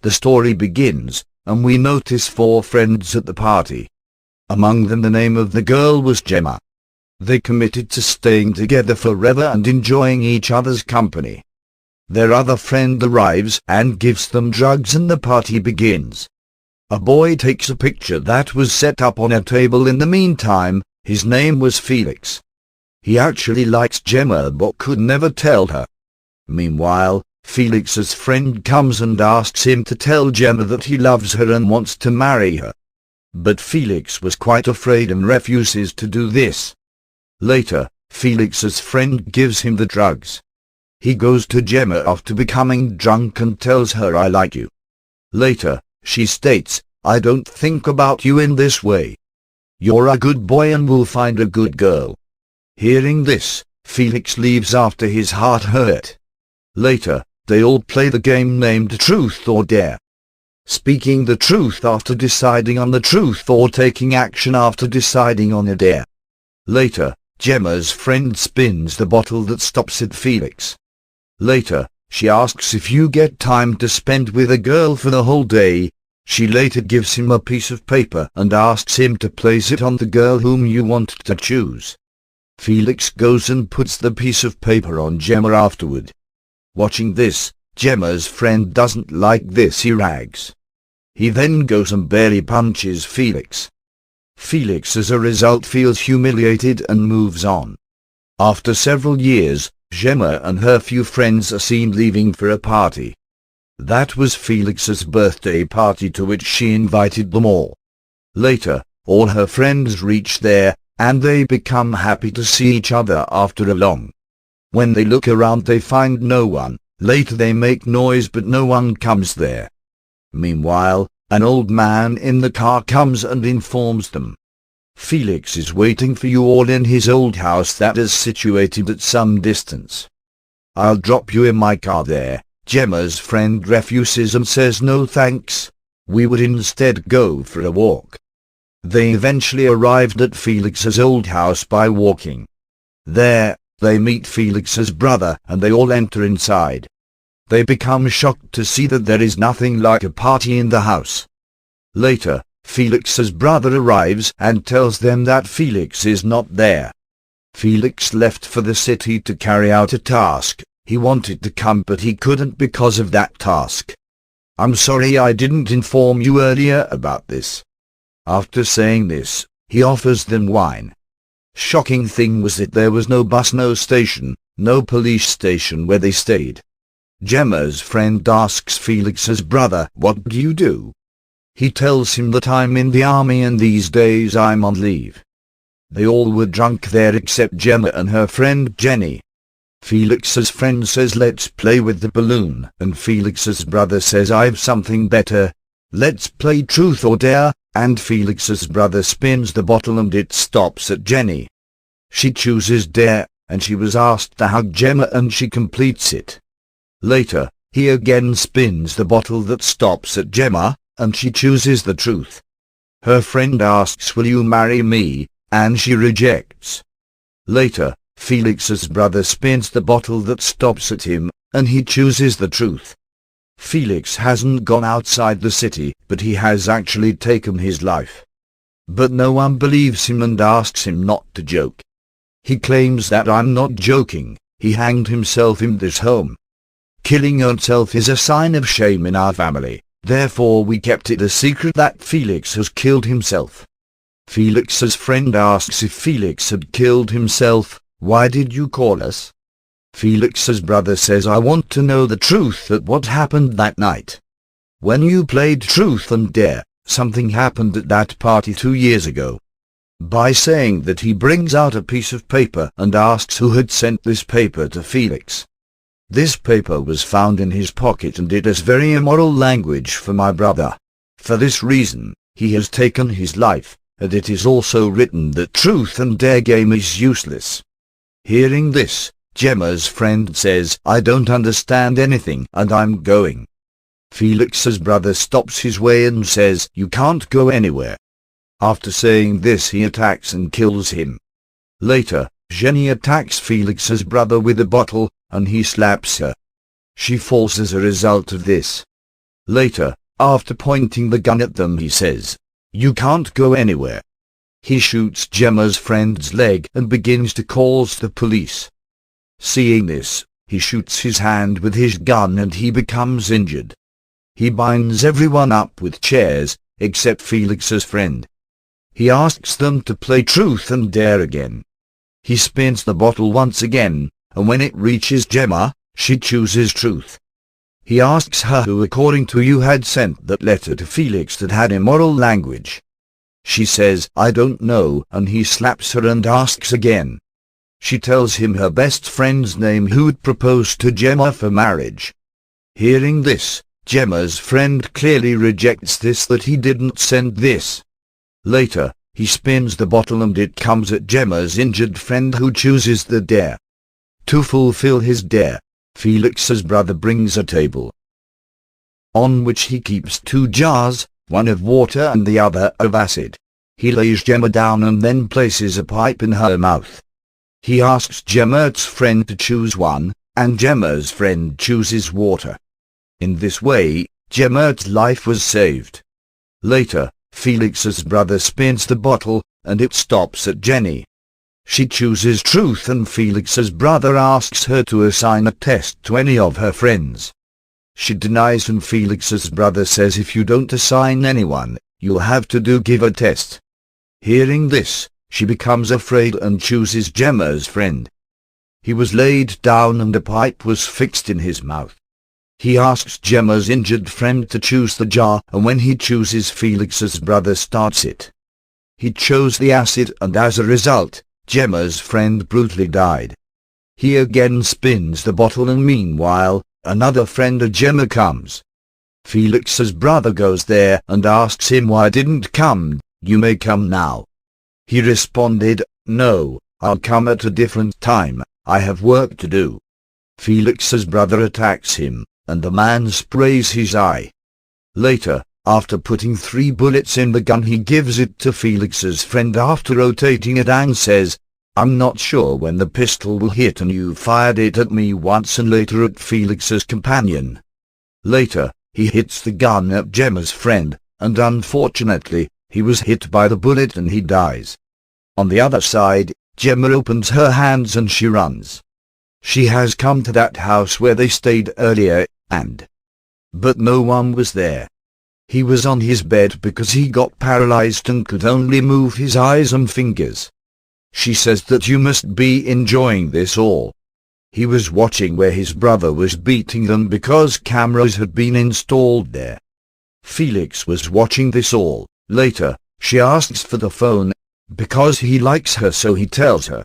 The story begins, and we notice 4 friends at the party. Among them the name of the girl was Gemma. They committed to staying together forever and enjoying each other's company. Their other friend arrives and gives them drugs and the party begins. A boy takes a picture that was set up on a table in the meantime. His name was Felix. He actually likes Gemma but could never tell her. Meanwhile, Felix's friend comes and asks him to tell Gemma that he loves her and wants to marry her. But Felix was quite afraid and refuses to do this. Later, Felix's friend gives him the drugs. He goes to Gemma after becoming drunk and tells her, "I like you." Later, she states, "I don't think about you in this way. You're a good boy and will find a good girl." Hearing this, Felix leaves after his heart hurt. Later, they all play the game named Truth or Dare. Speaking the truth after deciding on the truth or taking action after deciding on a dare. Later, Gemma's friend spins the bottle that stops at Felix. Later, she asks if you get time to spend with a girl for the whole day. She later gives him a piece of paper and asks him to place it on the girl whom you want to choose. Felix goes and puts the piece of paper on Gemma afterward. Watching this, Gemma's friend doesn't like this. He rags. He then goes and barely punches Felix. Felix as a result feels humiliated and moves on. After several years, Gemma and her few friends are seen leaving for a party. That was Felix's birthday party to which she invited them all. Later, all her friends reach there, and they become happy to see each other after a long. When they look around they find no one. Later they make noise but no one comes there. Meanwhile, an old man in the car comes and informs them. Felix is waiting for you all in his old house that is situated at some distance. I'll drop you in my car there. Gemma's friend refuses and says no thanks. We would instead go for a walk. They eventually arrived at Felix's old house by walking. There, they meet Felix's brother and they all enter inside. They become shocked to see that there is nothing like a party in the house. Later, Felix's brother arrives and tells them that Felix is not there. Felix left for the city to carry out a task. He wanted to come but he couldn't because of that task. "I'm sorry I didn't inform you earlier about this." After saying this, he offers them wine. Shocking thing was that there was no bus, no station, no police station where they stayed. Gemma's friend asks Felix's brother, "What do you do?" He tells him that "I'm in the army and these days I'm on leave." They all were drunk there except Gemma and her friend Jenny. Felix's friend says, "Let's play with the balloon," and Felix's brother says, "I've something better. Let's play Truth or Dare," and Felix's brother spins the bottle and it stops at Jenny. She chooses Dare, and she was asked to hug Gemma and she completes it. Later, he again spins the bottle that stops at Gemma, and she chooses the Truth. Her friend asks, "Will you marry me?" and she rejects. Later, Felix's brother spins the bottle that stops at him, and he chooses the Truth. Felix hasn't gone outside the city, but he has actually taken his life. But no one believes him and asks him not to joke. He claims that "I'm not joking, he hanged himself in this home. Killing yourself is a sign of shame in our family, therefore we kept it a secret that Felix has killed himself." Felix's friend asks if Felix had killed himself. "Why did you call us?" Felix's brother says, "I want to know the truth at what happened that night. When you played Truth and Dare, something happened at that party 2 years ago." By saying that, he brings out a piece of paper and asks who had sent this paper to Felix. "This paper was found in his pocket and it is very immoral language for my brother. For this reason, he has taken his life, and it is also written that Truth and Dare game is useless." Hearing this, Gemma's friend says, "I don't understand anything and I'm going." Felix's brother stops his way and says, "You can't go anywhere." After saying this, he attacks and kills him. Later, Jenny attacks Felix's brother with a bottle, and he slaps her. She falls as a result of this. Later, after pointing the gun at them, he says, "You can't go anywhere." He shoots Gemma's friend's leg and begins to call the police. Seeing this, he shoots his hand with his gun and he becomes injured. He binds everyone up with chairs, except Felix's friend. He asks them to play truth and dare again. He spins the bottle once again, and when it reaches Gemma, she chooses truth. He asks her who according to you had sent that letter to Felix that had immoral language. She says, "I don't know," and he slaps her and asks again. She tells him her best friend's name who'd proposed to Gemma for marriage. Hearing this, Gemma's friend clearly rejects this, that he didn't send this. Later, he spins the bottle and it comes at Gemma's injured friend who chooses the dare. To fulfill his dare, Felix's brother brings a table, on which he keeps 2 jars, one of water and the other of acid. He lays Gemma down and then places a pipe in her mouth. He asks Gemma's friend to choose one, and Gemma's friend chooses water. In this way, Gemma's life was saved. Later, Felix's brother spins the bottle, and it stops at Jenny. She chooses truth and Felix's brother asks her to assign a test to any of her friends. She denies and Felix's brother says, "If you don't assign anyone, you'll have to give a test." Hearing this, she becomes afraid and chooses Gemma's friend. He was laid down and a pipe was fixed in his mouth. He asks Gemma's injured friend to choose the jar, and when he chooses, Felix's brother starts it. He chose the acid, and as a result, Gemma's friend brutally died. He again spins the bottle, and meanwhile, another friend of Gemma comes. Felix's brother goes there and asks him why didn't come. "You may come now." He responded, "No, I'll come at a different time, I have work to do." Felix's brother attacks him, and the man sprays his eye. Later, after putting 3 bullets in the gun, he gives it to Felix's friend after rotating it and says, "I'm not sure when the pistol will hit, and you fired it at me once and later at Felix's companion." Later, he hits the gun at Gemma's friend, and unfortunately, he was hit by the bullet and he dies. On the other side, Gemma opens her hands and she runs. She has come to that house where they stayed earlier, but no one was there. He was on his bed because he got paralyzed and could only move his eyes and fingers. She says that you must be enjoying this all. He was watching where his brother was beating them because cameras had been installed there. Felix was watching this all. Later, she asks for the phone, because he likes her, so he tells her.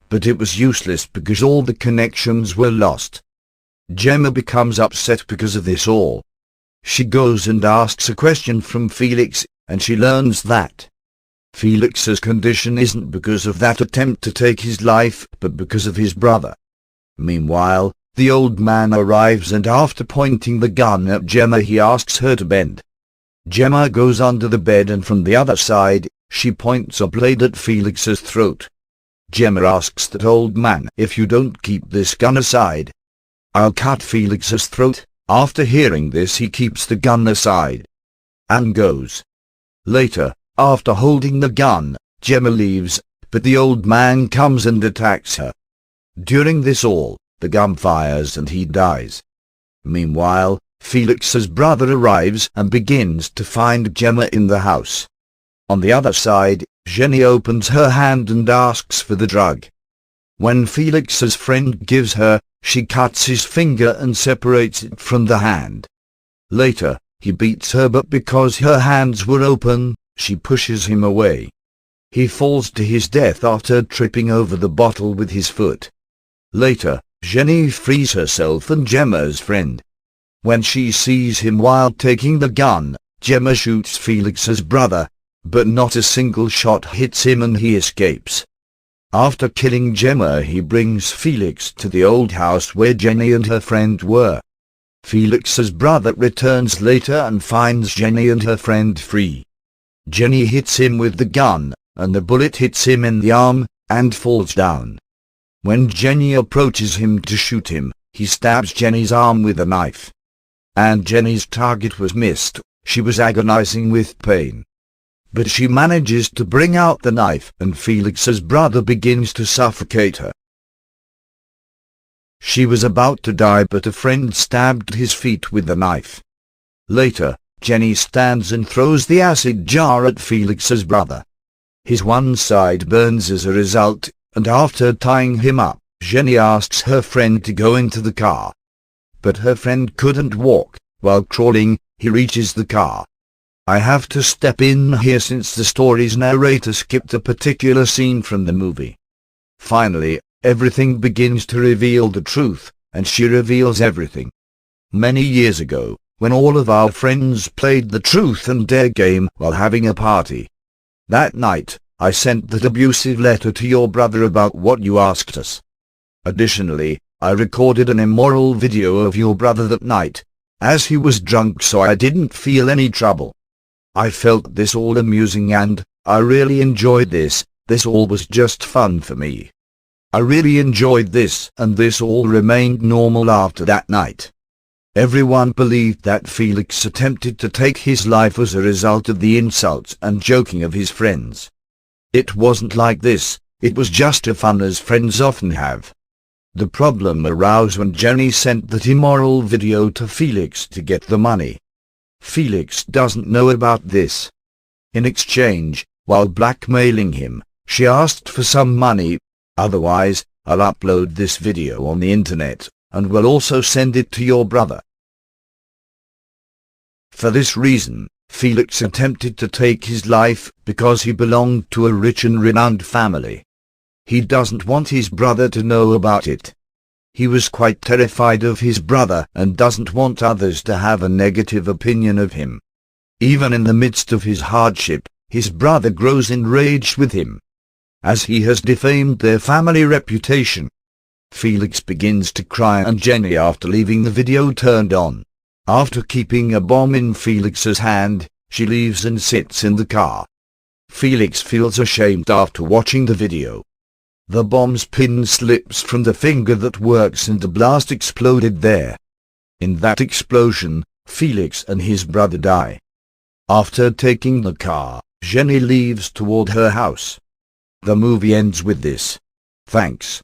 But it was useless because all the connections were lost. Gemma becomes upset because of this all. She goes and asks a question from Felix, and she learns that Felix's condition isn't because of that attempt to take his life, but because of his brother. Meanwhile, the old man arrives, and after pointing the gun at Gemma, he asks her to bend. Gemma goes under the bed, and from the other side, she points a blade at Felix's throat. Gemma asks that old man, "If you don't keep this gun aside, I'll cut Felix's throat." After hearing this, he keeps the gun aside and goes. Later, after holding the gun, Gemma leaves, but the old man comes and attacks her. During this all, the gun fires and he dies. Meanwhile, Felix's brother arrives and begins to find Gemma in the house. On the other side, Jenny opens her hand and asks for the drug. When Felix's friend gives her, she cuts his finger and separates it from the hand. Later, he beats her, but because her hands were open, she pushes him away. He falls to his death after tripping over the bottle with his foot. Later, Jenny frees herself and Gemma's friend. When she sees him while taking the gun, Gemma shoots Felix's brother, but not a single shot hits him and he escapes. After killing Gemma, he brings Felix to the old house where Jenny and her friend were. Felix's brother returns later and finds Jenny and her friend free. Jenny hits him with the gun, and the bullet hits him in the arm, and falls down. When Jenny approaches him to shoot him, he stabs Jenny's arm with a knife. and Jenny's target was missed. She was agonizing with pain. But she manages to bring out the knife, and Felix's brother begins to suffocate her. She was about to die, but a friend stabbed his feet with the knife. Later, Jenny stands and throws the acid jar at Felix's brother. His one side burns as a result, and after tying him up, Jenny asks her friend to go into the car. But her friend couldn't walk. While crawling, he reaches the car. I have to step in here since the story's narrator skipped a particular scene from the movie. Finally, everything begins to reveal the truth, and she reveals everything. Many years ago, when all of our friends played the truth and dare game while having a party. That night, I sent that abusive letter to your brother about what you asked us. Additionally, I recorded an immoral video of your brother that night, as he was drunk, so I didn't feel any trouble. I felt this all amusing and I really enjoyed this. This all was just fun for me. I really enjoyed this, and this all remained normal after that night. Everyone believed that Felix attempted to take his life as a result of the insults and joking of his friends. It wasn't like this, it was just a fun as friends often have. The problem arose when Jenny sent that immoral video to Felix to get the money. Felix doesn't know about this. In exchange, while blackmailing him, she asked for some money. Otherwise, I'll upload this video on the internet, and will also send it to your brother. For this reason, Felix attempted to take his life because he belonged to a rich and renowned family. He doesn't want his brother to know about it. He was quite terrified of his brother and doesn't want others to have a negative opinion of him. Even in the midst of his hardship, his brother grows enraged with him, as he has defamed their family reputation. Felix begins to cry, and Jenny, after leaving the video turned on. After keeping a bomb in Felix's hand, she leaves and sits in the car. Felix feels ashamed after watching the video. The bomb's pin slips from the finger that works and the blast exploded there. In that explosion, Felix and his brother die. After taking the car, Jenny leaves toward her house. The movie ends with this. Thanks.